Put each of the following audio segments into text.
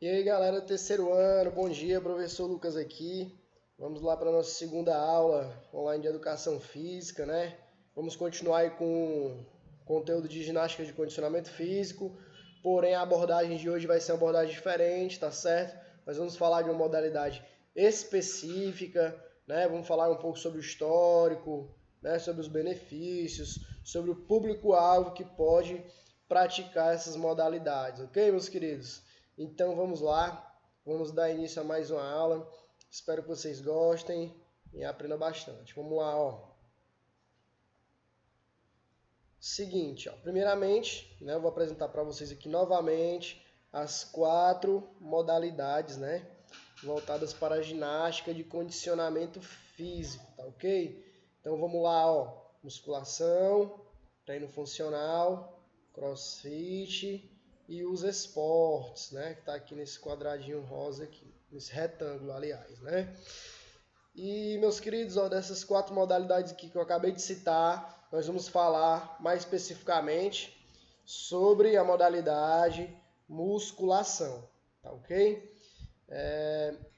E aí galera do terceiro ano, bom dia, professor Lucas aqui. Vamos lá para a nossa segunda aula online de educação física, né? Vamos continuar aí com conteúdo de ginástica de condicionamento físico, porém a abordagem de hoje vai ser uma abordagem diferente, tá certo? Nós vamos falar de uma modalidade específica, né? Vamos falar um pouco sobre o histórico, né? Sobre os benefícios, sobre o público-alvo que pode praticar essas modalidades, ok, meus queridos? Então vamos lá, vamos dar início a mais uma aula. Espero que vocês gostem e aprendam bastante. Vamos lá, ó. Seguinte, ó. Primeiramente, né, eu vou apresentar para vocês aqui novamente as 4 modalidades, né, voltadas para a ginástica de condicionamento físico, tá ok? Então vamos lá, ó. Musculação, treino funcional, crossfit e os esportes, né? Que está aqui nesse quadradinho rosa aqui, nesse retângulo, aliás, né? E, meus queridos, ó, dessas 4 modalidades aqui que eu acabei de citar, nós vamos falar mais especificamente sobre a modalidade musculação, tá ok?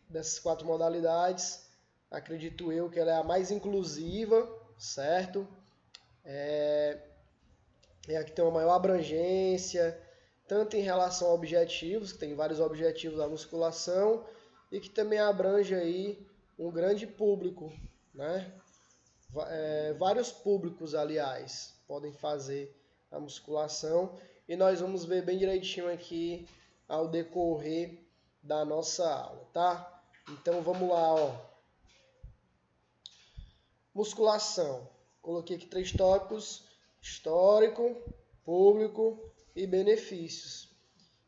Dessas 4 modalidades, acredito eu que ela é a mais inclusiva, certo? É a que tem uma maior abrangência, tanto em relação a objetivos, que tem vários objetivos da musculação, e que também abrange aí um grande público, né? Vários públicos, aliás, podem fazer a musculação, e nós vamos ver bem direitinho aqui ao decorrer da nossa aula, tá? Então vamos lá, ó. Musculação. Coloquei aqui 3 tópicos: histórico, público e benefícios.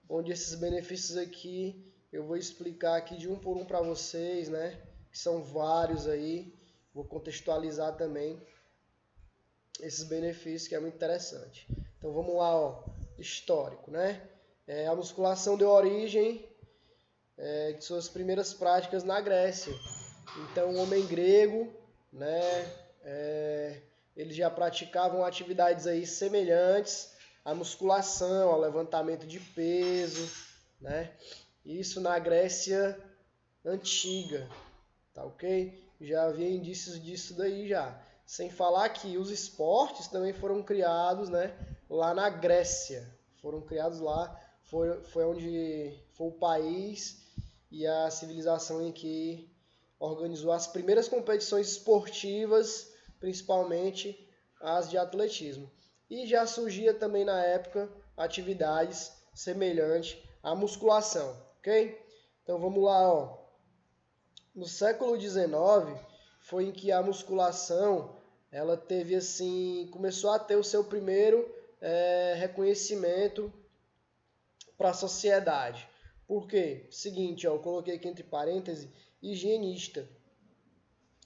Onde esses benefícios aqui eu vou explicar aqui de um por um para vocês, né? Que são vários aí. Vou contextualizar também esses benefícios, que é muito interessante. Então vamos lá, ó. Histórico, né? A musculação deu origem de suas primeiras práticas na Grécia. Então o homem grego, né? Eles já praticavam atividades aí semelhantes à musculação, ao levantamento de peso, né? Isso na Grécia antiga, tá ok? Já havia indícios disso daí já. Sem falar que os esportes também foram criados, né, lá na Grécia. Foram criados lá, foi onde foi o país e a civilização em que organizou as primeiras competições esportivas, principalmente as de atletismo. E já surgia também na época atividades semelhantes à musculação, ok? Então vamos lá, ó. No século XIX foi em que a musculação ela teve assim, começou a ter o seu primeiro reconhecimento para a sociedade. Por quê? Seguinte, ó, eu coloquei aqui entre parênteses, higienista.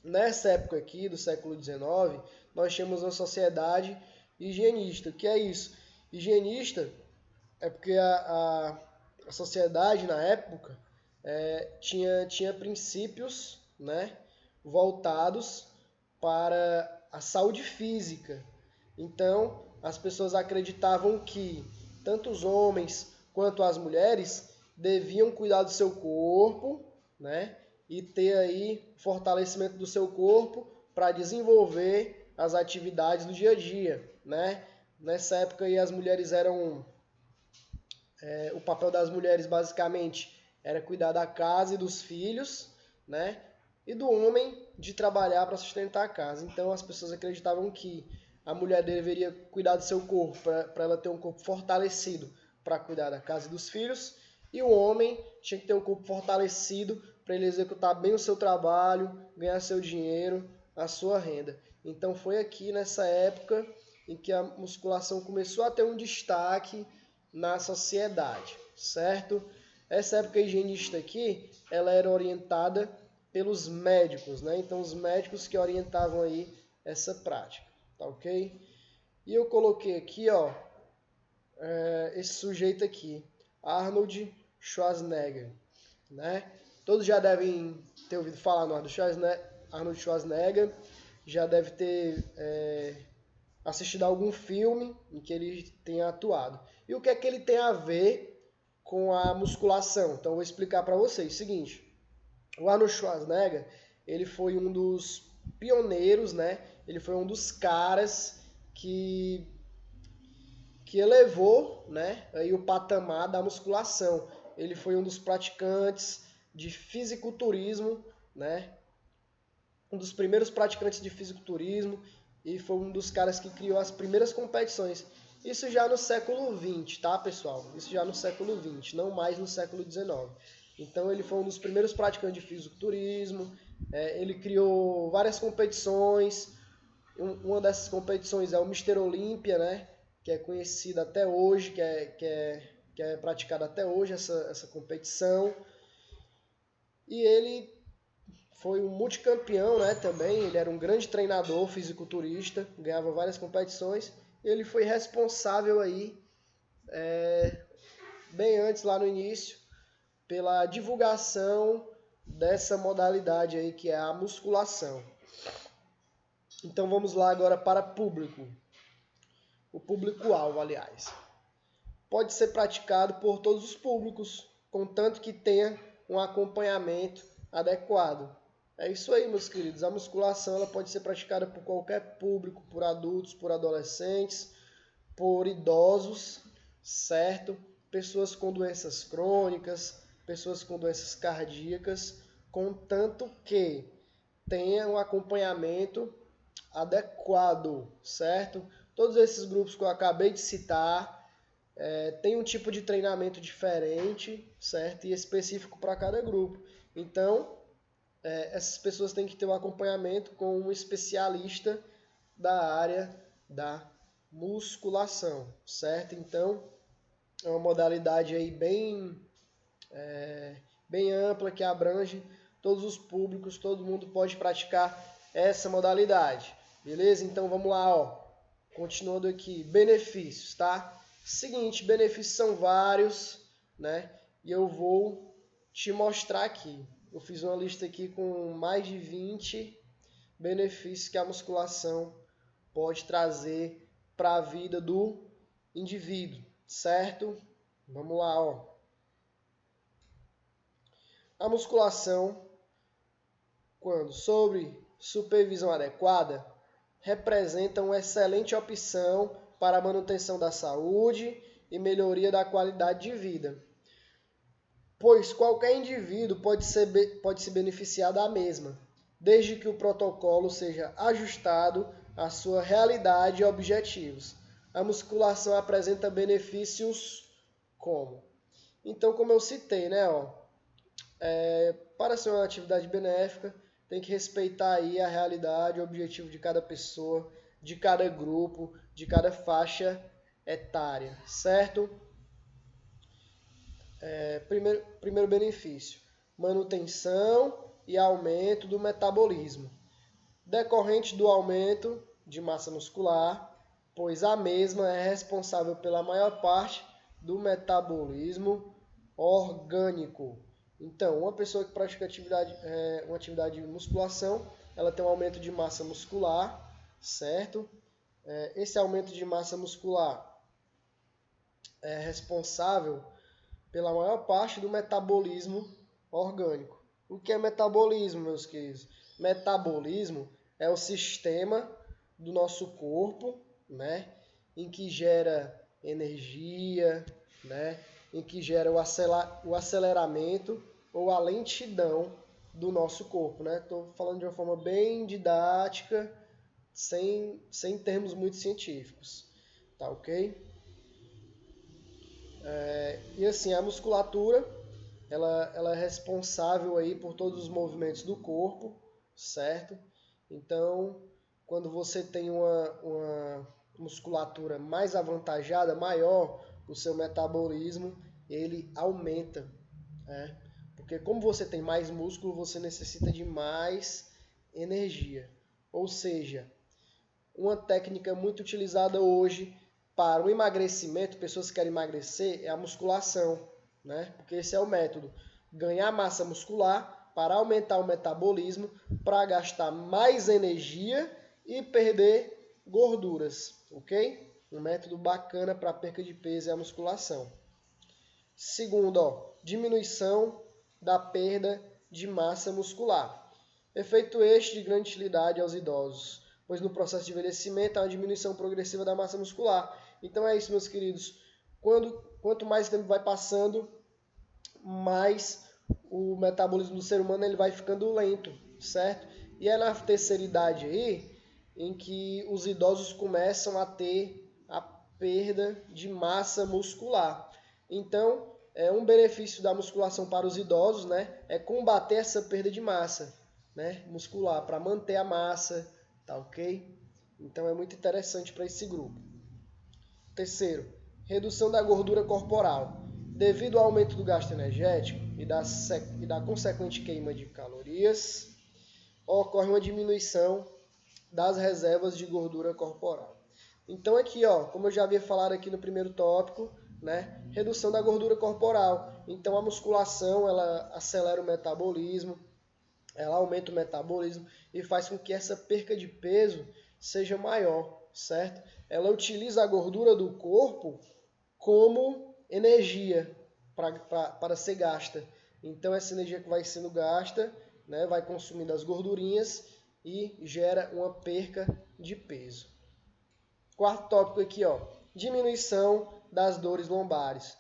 Nessa época aqui, do século XIX, nós tínhamos uma sociedade higienista. O que é isso? Higienista é porque a sociedade, na época, tinha princípios, né, voltados para a saúde física. Então, as pessoas acreditavam que tanto os homens quanto as mulheres deviam cuidar do seu corpo, né, e ter aí fortalecimento do seu corpo para desenvolver as atividades do dia a dia, né? Nessa época aí as mulheres eram o papel das mulheres basicamente era cuidar da casa e dos filhos, né? E do homem de trabalhar para sustentar a casa. Então as pessoas acreditavam que a mulher deveria cuidar do seu corpo para ela ter um corpo fortalecido para cuidar da casa e dos filhos, e o homem tinha que ter um corpo fortalecido para ele executar bem o seu trabalho, ganhar seu dinheiro, a sua renda. Então foi aqui nessa época em que a musculação começou a ter um destaque na sociedade, certo? Essa época higienista aqui, ela era orientada pelos médicos, né? Então os médicos que orientavam aí essa prática, tá ok? E eu coloquei aqui, ó, esse sujeito aqui, Arnold Schwarzenegger, né? Todos já devem ter ouvido falar no Arnold Schwarzenegger, já deve ter assistido a algum filme em que ele tenha atuado. E o que é que ele tem a ver com a musculação. Então, eu vou explicar para vocês. Seguinte, o Arnold Schwarzenegger, ele foi um dos pioneiros, né? Ele foi um dos caras que elevou, né, aí o patamar da musculação. Ele foi um dos praticantes de fisiculturismo, né? Um dos primeiros praticantes de fisiculturismo e foi um dos caras que criou as primeiras competições. Isso já no século XX, tá, pessoal? Isso já no século XX, não mais no século XIX. Então ele foi um dos primeiros praticantes de fisiculturismo, ele criou várias competições. Uma dessas competições é o Mr. Olympia, né? Que é conhecida até hoje, que é praticada até hoje essa competição. E ele foi um multicampeão, né, também. Ele era um grande treinador fisiculturista, ganhava várias competições. E ele foi responsável aí, bem antes, lá no início, pela divulgação dessa modalidade aí, que é a musculação. Então vamos lá agora para público. O público-alvo, aliás. Pode ser praticado por todos os públicos, contanto que tenha um acompanhamento adequado. É isso aí, meus queridos. A musculação ela pode ser praticada por qualquer público, por adultos, por adolescentes, por idosos, certo? Pessoas com doenças crônicas, pessoas com doenças cardíacas, contanto que tenha um acompanhamento adequado, certo? Todos esses grupos que eu acabei de citar tem um tipo de treinamento diferente, certo? E específico para cada grupo. Então, essas pessoas têm que ter um acompanhamento com um especialista da área da musculação, certo? Então, é uma modalidade aí bem ampla que abrange todos os públicos, todo mundo pode praticar essa modalidade, beleza? Então, vamos lá, ó. Continuando aqui, benefícios, tá? Seguinte, benefícios são vários, né? E eu vou te mostrar aqui. Eu fiz uma lista aqui com mais de 20 benefícios que a musculação pode trazer para a vida do indivíduo, certo? Vamos lá, ó. A musculação, quando sob supervisão adequada, representa uma excelente opção para a manutenção da saúde e melhoria da qualidade de vida, pois qualquer indivíduo pode se beneficiar da mesma, desde que o protocolo seja ajustado à sua realidade e objetivos. A musculação apresenta benefícios como? Então, como eu citei, né, para ser uma atividade benéfica, tem que respeitar aí a realidade, o objetivo de cada pessoa, de cada grupo, de cada faixa etária, certo? Primeiro benefício, manutenção e aumento do metabolismo, decorrente do aumento de massa muscular, pois a mesma é responsável pela maior parte do metabolismo orgânico. Então, uma pessoa que pratica uma atividade de musculação, ela tem um aumento de massa muscular, certo? Esse aumento de massa muscular é responsável pela maior parte do metabolismo orgânico. O que é metabolismo, meus queridos? Metabolismo é o sistema do nosso corpo, né, em que gera energia, né, em que gera o aceleramento ou a lentidão do nosso corpo, né? Estou falando de uma forma bem didática, sem termos muito científicos, tá ok? E assim, a musculatura, ela é responsável aí por todos os movimentos do corpo, certo? Então, quando você tem uma musculatura mais avantajada, maior, o seu metabolismo, ele aumenta, né? Porque como você tem mais músculo, você necessita de mais energia. Ou seja, uma técnica muito utilizada hoje para o emagrecimento, pessoas que querem emagrecer, é a musculação, né? Porque esse é o método. Ganhar massa muscular para aumentar o metabolismo, para gastar mais energia e perder gorduras, ok? Um método bacana para perca de peso é a musculação. Segundo, ó, diminuição da perda de massa muscular. Efeito este de grande utilidade aos idosos, pois no processo de envelhecimento há uma diminuição progressiva da massa muscular. Então é isso, meus queridos. Quanto mais tempo vai passando, mais o metabolismo do ser humano ele vai ficando lento, certo? E é na terceira idade aí em que os idosos começam a ter a perda de massa muscular. Então, um benefício da musculação para os idosos, né, é combater essa perda de massa, né, muscular, para manter a massa, tá ok? Então é muito interessante para esse grupo. Terceiro, redução da gordura corporal. Devido ao aumento do gasto energético e da consequente queima de calorias, ocorre uma diminuição das reservas de gordura corporal. Então aqui, ó, como eu já havia falado aqui no primeiro tópico, né, redução da gordura corporal. Então a musculação, ela acelera o metabolismo, ela aumenta o metabolismo e faz com que essa perca de peso seja maior, certo? Ela utiliza a gordura do corpo como energia para ser gasta. Então essa energia que vai sendo gasta, né, vai consumindo as gordurinhas e gera uma perca de peso. Quarto tópico aqui, ó, diminuição das dores lombares.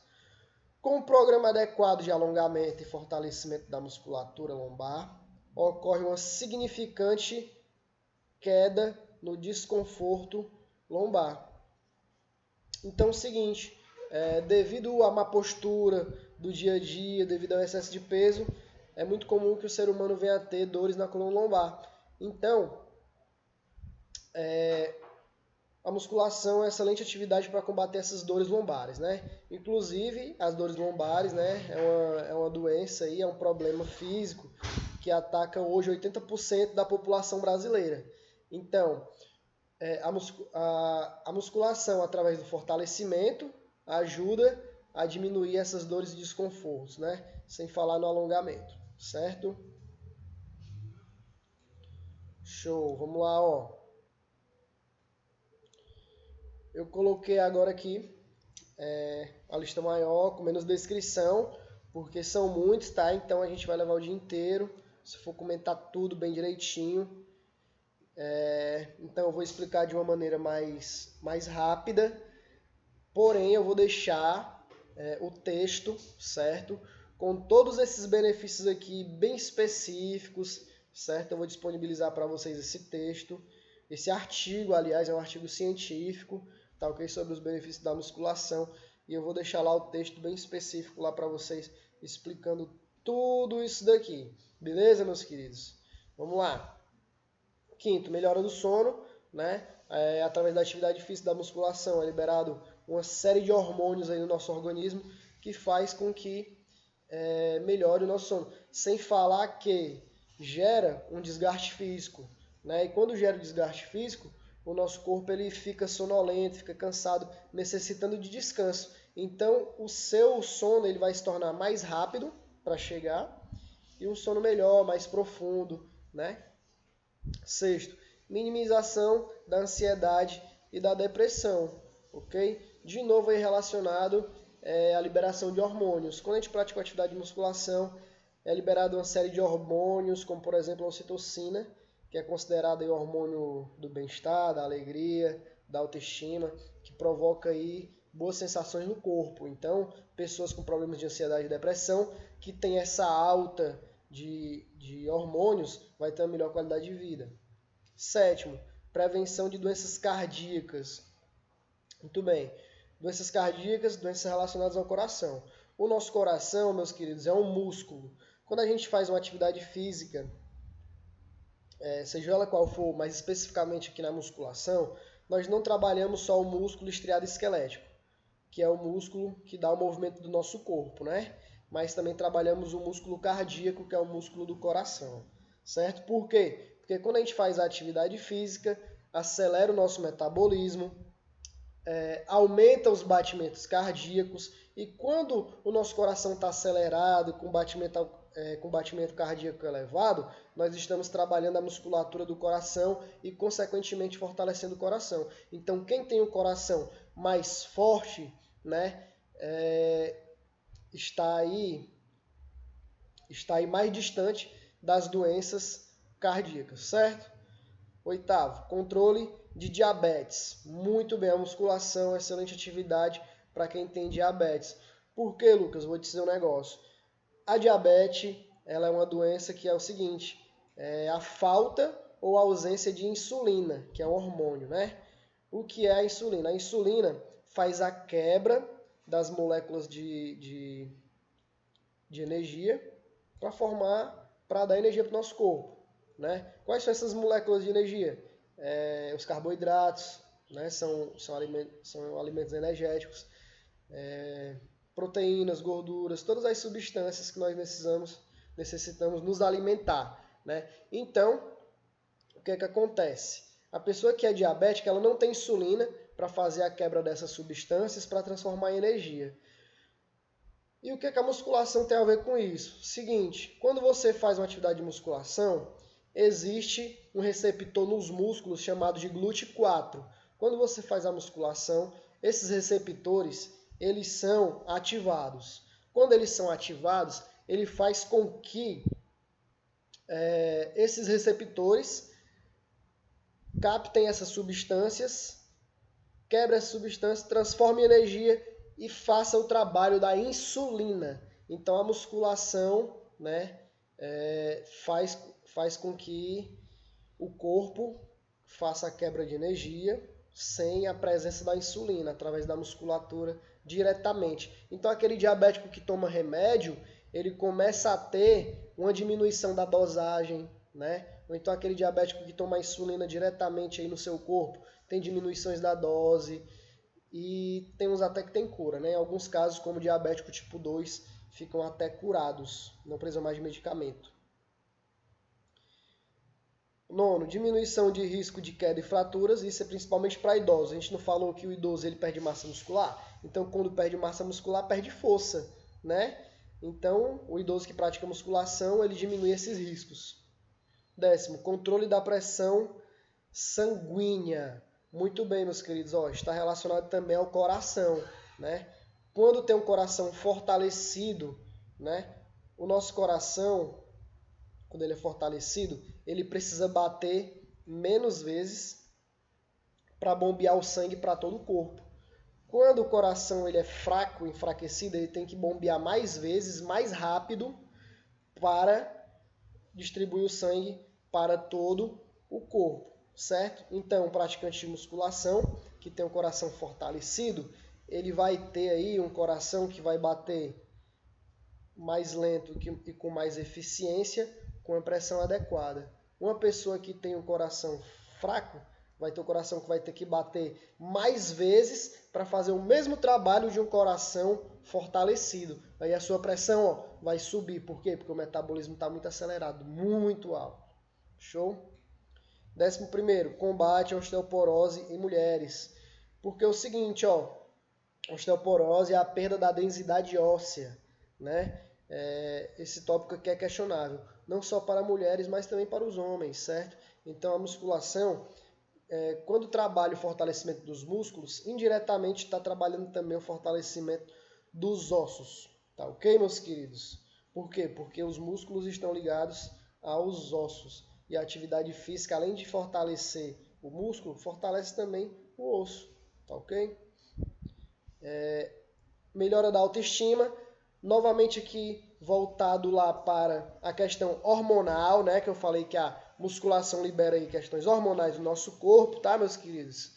Com um programa adequado de alongamento e fortalecimento da musculatura lombar, ocorre uma significante queda no desconforto lombar. Então é o seguinte, devido à má postura do dia a dia, devido ao excesso de peso, é muito comum que o ser humano venha a ter dores na coluna lombar. Então, a musculação é uma excelente atividade para combater essas dores lombares, né? Inclusive, as dores lombares, né, é uma doença aí, é um problema físico que ataca hoje 80% da população brasileira. Então, a musculação, através do fortalecimento, ajuda a diminuir essas dores e desconfortos, né? Sem falar no alongamento, certo? Show, vamos lá, ó. Eu coloquei agora aqui a lista maior, com menos descrição, porque são muitos, tá? Então a gente vai levar o dia inteiro, se for comentar tudo bem direitinho. Então eu vou explicar de uma maneira mais rápida, porém eu vou deixar o texto, certo? Com todos esses benefícios aqui bem específicos, certo? Eu vou disponibilizar para vocês esse texto. Esse artigo, aliás, é um artigo científico, tá ok? Sobre os benefícios da musculação. E eu vou deixar lá o texto bem específico lá para vocês, explicando tudo isso daqui. Beleza, meus queridos? Vamos lá. Quinto, melhora do sono, né? Através da atividade física da musculação é liberado uma série de hormônios aí no nosso organismo que faz com que melhore o nosso sono. Sem falar que gera um desgaste físico, né? E quando gera o desgaste físico, o nosso corpo ele fica sonolento, fica cansado, necessitando de descanso. Então, o seu sono ele vai se tornar mais rápido para chegar e um sono melhor, mais profundo, né? Sexto, minimização da ansiedade e da depressão, ok? De novo aí relacionado à liberação de hormônios. Quando a gente pratica atividade de musculação, é liberada uma série de hormônios, como por exemplo a ocitocina, que é considerado aí o hormônio do bem-estar, da alegria, da autoestima, que provoca aí boas sensações no corpo. Então, pessoas com problemas de ansiedade e depressão, que têm essa alta de hormônios, vai ter uma melhor qualidade de vida. Sétimo, prevenção de doenças cardíacas. Muito bem. Doenças cardíacas, doenças relacionadas ao coração. O nosso coração, meus queridos, é um músculo. Quando a gente faz uma atividade física, seja ela qual for, mas especificamente aqui na musculação, nós não trabalhamos só o músculo estriado esquelético, que é o músculo que dá o movimento do nosso corpo, né? Mas também trabalhamos o músculo cardíaco, que é o músculo do coração, certo? Por quê? Porque quando a gente faz a atividade física, acelera o nosso metabolismo, aumenta os batimentos cardíacos, e quando o nosso coração está acelerado, com batimento cardíaco elevado, nós estamos trabalhando a musculatura do coração e, consequentemente, fortalecendo o coração. Então, quem tem um coração mais forte, né, está aí mais distante das doenças cardíacas, certo? Oitavo, controle de diabetes. Muito bem, a musculação é excelente atividade para quem tem diabetes. Por quê, Lucas? Vou te dizer um negócio. A diabetes, ela é uma doença que é o seguinte, é a falta ou ausência de insulina, que é um hormônio, né? O que é a insulina? A insulina faz a quebra das moléculas de energia para dar energia para o nosso corpo, né? Quais são essas moléculas de energia? Os carboidratos, né? São alimentos energéticos, proteínas, gorduras, todas as substâncias que nós necessitamos nos alimentar, né? Então, o que é que acontece? A pessoa que é diabética, ela não tem insulina para fazer a quebra dessas substâncias para transformar em energia. E o que é que a musculação tem a ver com isso? Seguinte, quando você faz uma atividade de musculação, existe um receptor nos músculos chamado de GLUT4. Quando você faz a musculação, esses receptores, eles são ativados. Quando eles são ativados, ele faz com que esses receptores captem essas substâncias, quebrem essas substâncias, transformem em energia e faça o trabalho da insulina. Então a musculação, né, faz com que o corpo faça a quebra de energia sem a presença da insulina, através da musculatura diretamente. Então aquele diabético que toma remédio, ele começa a ter uma diminuição da dosagem, né? Ou então aquele diabético que toma insulina diretamente aí no seu corpo, tem diminuições da dose e tem uns até que tem cura, né? Em alguns casos, como diabético tipo 2, ficam até curados, não precisam mais de medicamento. Nono, diminuição de risco de queda e fraturas, isso é principalmente para idosos. A gente não falou que o idoso ele perde massa muscular? Então, quando perde massa muscular, perde força, né? Então, o idoso que pratica musculação, ele diminui esses riscos. Décimo, controle da pressão sanguínea. Muito bem, meus queridos, está relacionado também ao coração, né? Quando tem um coração fortalecido, né? O nosso coração, quando ele é fortalecido, ele precisa bater menos vezes para bombear o sangue para todo o corpo. Quando o coração ele é fraco, enfraquecido, ele tem que bombear mais vezes, mais rápido, para distribuir o sangue para todo o corpo, certo? Então, o praticante de musculação, que tem um coração fortalecido, ele vai ter aí um coração que vai bater mais lento e com mais eficiência, com a pressão adequada. Uma pessoa que tem um coração fraco, vai ter um coração que vai ter que bater mais vezes para fazer o mesmo trabalho de um coração fortalecido. Aí a sua pressão vai subir. Por quê? Porque o metabolismo está muito acelerado, muito alto. Show? 11º, combate a osteoporose em mulheres. Porque é o seguinte, osteoporose é a perda da densidade óssea, né? Esse tópico aqui é questionável, não só para mulheres, mas também para os homens, certo? Então a musculação, quando trabalha o fortalecimento dos músculos, indiretamente está trabalhando também o fortalecimento dos ossos, tá ok, meus queridos? Por quê? Porque os músculos estão ligados aos ossos, e a atividade física, além de fortalecer o músculo, fortalece também o osso, tá ok? Melhora da autoestima, novamente aqui voltado lá para a questão hormonal, né, que eu falei que a musculação libera aí questões hormonais do nosso corpo, tá, meus queridos?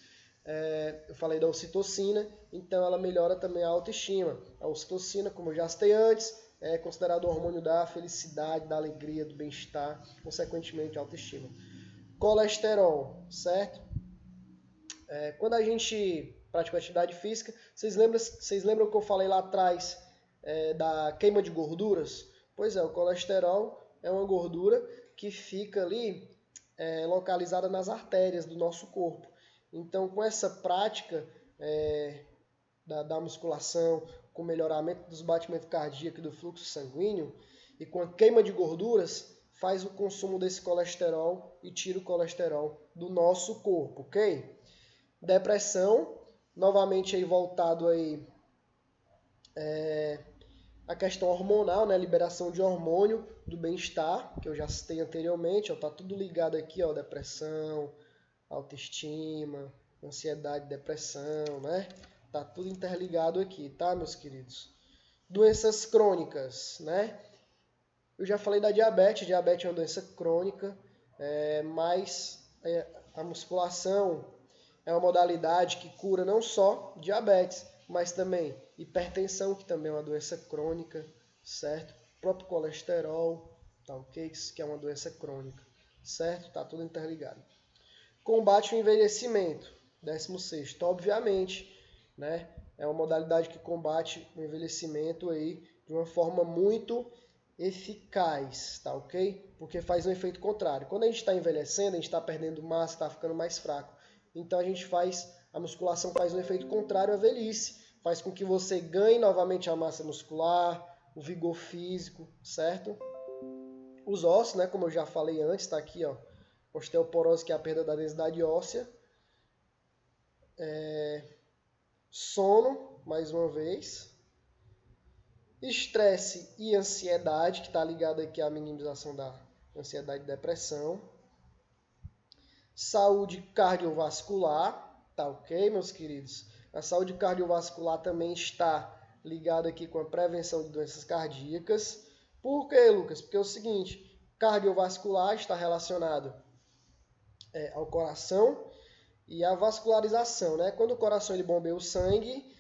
Eu falei da ocitocina, então ela melhora também a autoestima. A ocitocina, como eu já citei antes, é considerado o hormônio da felicidade, da alegria, do bem-estar, consequentemente a autoestima. Colesterol, certo? Quando a gente pratica atividade física, vocês lembram que eu falei lá atrás da queima de gorduras? Pois é, o colesterol é uma gordura que fica ali localizada nas artérias do nosso corpo. Então, com essa prática da musculação, com o melhoramento dos batimentos cardíacos e do fluxo sanguíneo, e com a queima de gorduras, faz o consumo desse colesterol e tira o colesterol do nosso corpo, ok? Depressão, novamente aí voltado aí a questão hormonal, né? Liberação de hormônio do bem-estar, que eu já citei anteriormente, ó, tá tudo ligado aqui, ó, depressão, autoestima, ansiedade, depressão, né? Tá tudo interligado aqui, tá, meus queridos? Doenças crônicas, né? Eu já falei da diabetes. Diabetes é uma doença crônica, mas a musculação é uma modalidade que cura não só diabetes, mas também hipertensão, que também é uma doença crônica, certo? O próprio colesterol, tá ok? Que é uma doença crônica, certo? Tá tudo interligado. Combate ao envelhecimento, 16º, obviamente, né? É uma modalidade que combate o envelhecimento aí de uma forma muito eficaz, tá ok? Porque faz um efeito contrário. Quando a gente está envelhecendo, a gente está perdendo massa, está ficando mais fraco. Então a musculação faz um efeito contrário à velhice, faz com que você ganhe novamente a massa muscular, o vigor físico, certo? Os ossos, né, como eu já falei antes, está aqui, ó, osteoporose, que é a perda da densidade óssea, sono, mais uma vez, estresse e ansiedade, que está ligado aqui à minimização da ansiedade e depressão, saúde cardiovascular, tá ok, meus queridos? A saúde cardiovascular também está ligada aqui com a prevenção de doenças cardíacas. Por quê, Lucas? Porque é o seguinte, cardiovascular está relacionado ao coração e à vascularização, né? Quando o coração ele bombeia o sangue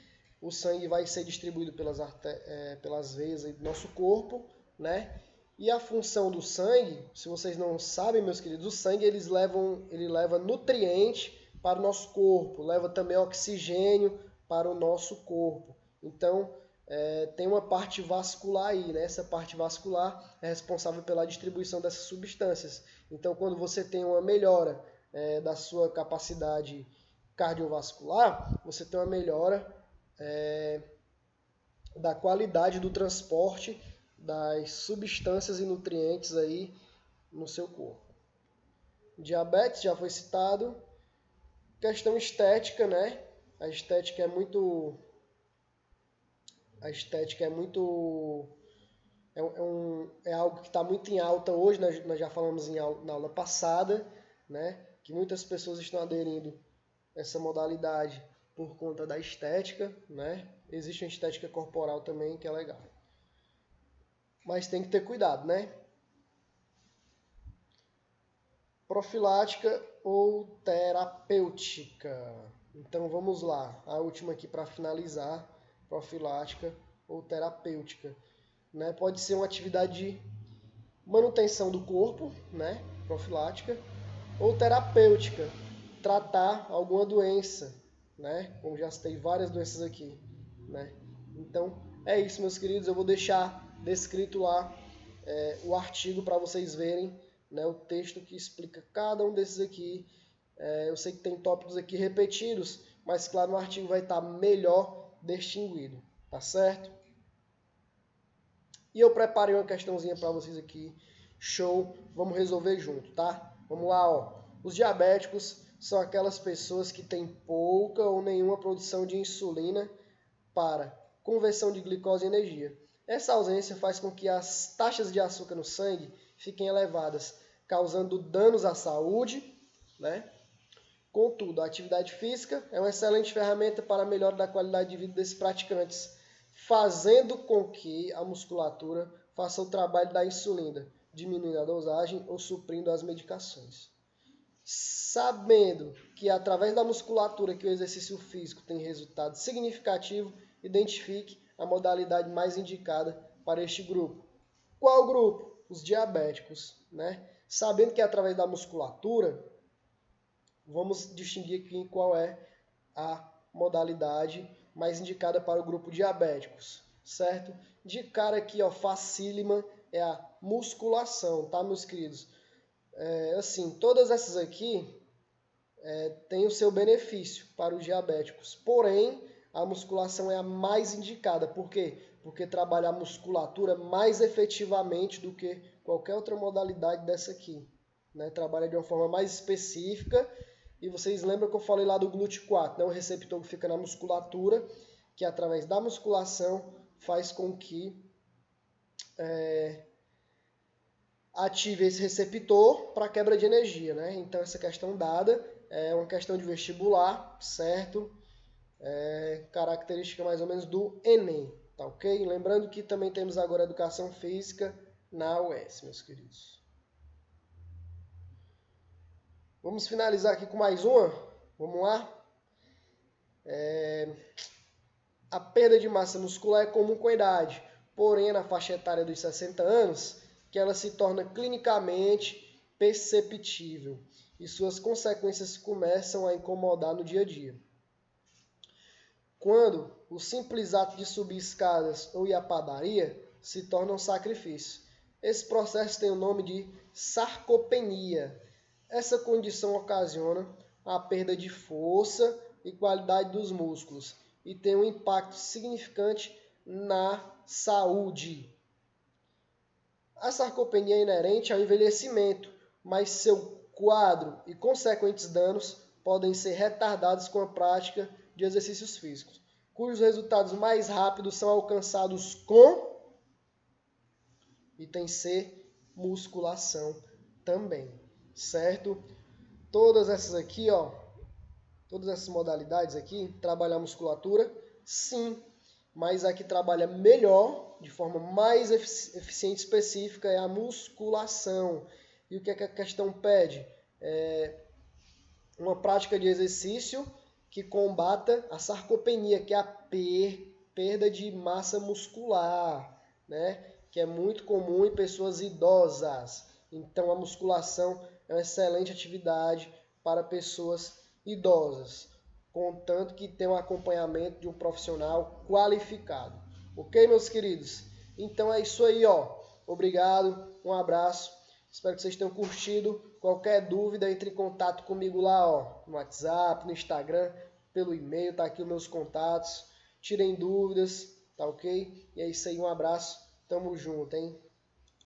vai ser distribuído pelas veias do nosso corpo, né? E a função do sangue, se vocês não sabem, meus queridos, o sangue ele leva nutriente para o nosso corpo, leva também oxigênio para o nosso corpo. Então, tem uma parte vascular aí, né? Essa parte vascular é responsável pela distribuição dessas substâncias. Então, quando você tem uma melhora da sua capacidade cardiovascular, você tem uma melhora da qualidade do transporte das substâncias e nutrientes aí no seu corpo. Diabetes já foi citado. Questão estética, né? A estética é muito é algo que está muito em alta hoje. Nós já falamos na aula passada, né? Que muitas pessoas estão aderindo a essa modalidade por conta da estética, né? Existe uma estética corporal também que é legal. Mas tem que ter cuidado, né? Profilática ou terapêutica? Então vamos lá, a última aqui para finalizar, profilática ou terapêutica, né? Pode ser uma atividade de manutenção do corpo, né? Profilática, ou terapêutica, tratar alguma doença, né? Como já citei várias doenças aqui, né? Então é isso, meus queridos. Eu vou deixar descrito lá o artigo para vocês verem, né, o texto que explica cada um desses aqui. Eu sei que tem tópicos aqui repetidos, mas claro, no artigo vai estar melhor distinguido, tá certo? E eu preparei uma questãozinha para vocês aqui. Show, vamos resolver junto, tá? Vamos lá, ó. Os diabéticos são aquelas pessoas que têm pouca ou nenhuma produção de insulina para conversão de glicose em energia. Essa ausência faz com que as taxas de açúcar no sangue fiquem elevadas, causando danos à saúde, né? Contudo, a atividade física é uma excelente ferramenta para a melhora da qualidade de vida desses praticantes, fazendo com que a musculatura faça o trabalho da insulina, diminuindo a dosagem ou suprindo as medicações. Sabendo que através da musculatura que o exercício físico tem resultado significativo, identifique a modalidade mais indicada para este grupo. Qual grupo? Os diabéticos, né? Sabendo que através da musculatura, vamos distinguir aqui qual é a modalidade mais indicada para o grupo diabéticos, certo? De cara aqui, ó, facílima é a musculação, tá, meus queridos? Assim, todas essas aqui têm o seu benefício para os diabéticos, porém, a musculação é a mais indicada. Por quê? Porque trabalha a musculatura mais efetivamente do que qualquer outra modalidade dessa aqui, né? Trabalha de uma forma mais específica. E vocês lembram que eu falei lá do GLUT4, né? O receptor que fica na musculatura, que através da musculação faz com que ative esse receptor para quebra de energia, né? Então essa questão dada é uma questão de vestibular, certo? Característica mais ou menos do Enem, tá ok? Lembrando que também temos agora educação física na UES, meus queridos. Vamos finalizar aqui com mais uma? Vamos lá? A perda de massa muscular é comum com a idade, porém é na faixa etária dos 60 anos que ela se torna clinicamente perceptível e suas consequências começam a incomodar no dia a dia. Quando o simples ato de subir escadas ou ir à padaria se torna um sacrifício. Esse processo tem o nome de sarcopenia. Essa condição ocasiona a perda de força e qualidade dos músculos e tem um impacto significante na saúde. A sarcopenia é inerente ao envelhecimento, mas seu quadro e consequentes danos podem ser retardados com a prática de exercícios físicos, cujos resultados mais rápidos são alcançados com item C, musculação também, certo? Todas essas aqui, todas essas modalidades aqui, trabalhar musculatura, sim, mas a que trabalha melhor, de forma mais eficiente e específica, é a musculação. E o que é que a questão pede? Uma prática de exercício que combata a sarcopenia, que é a perda de massa muscular, né? Que é muito comum em pessoas idosas. Então, a musculação é uma excelente atividade para pessoas idosas, contanto que tenha um acompanhamento de um profissional qualificado. Ok, meus queridos? Então é isso aí, Obrigado, um abraço. Espero que vocês tenham curtido. Qualquer dúvida, entre em contato comigo lá, no WhatsApp, no Instagram, pelo e-mail, tá aqui os meus contatos. Tirem dúvidas, tá ok? E é isso aí, um abraço. Tamo junto, hein?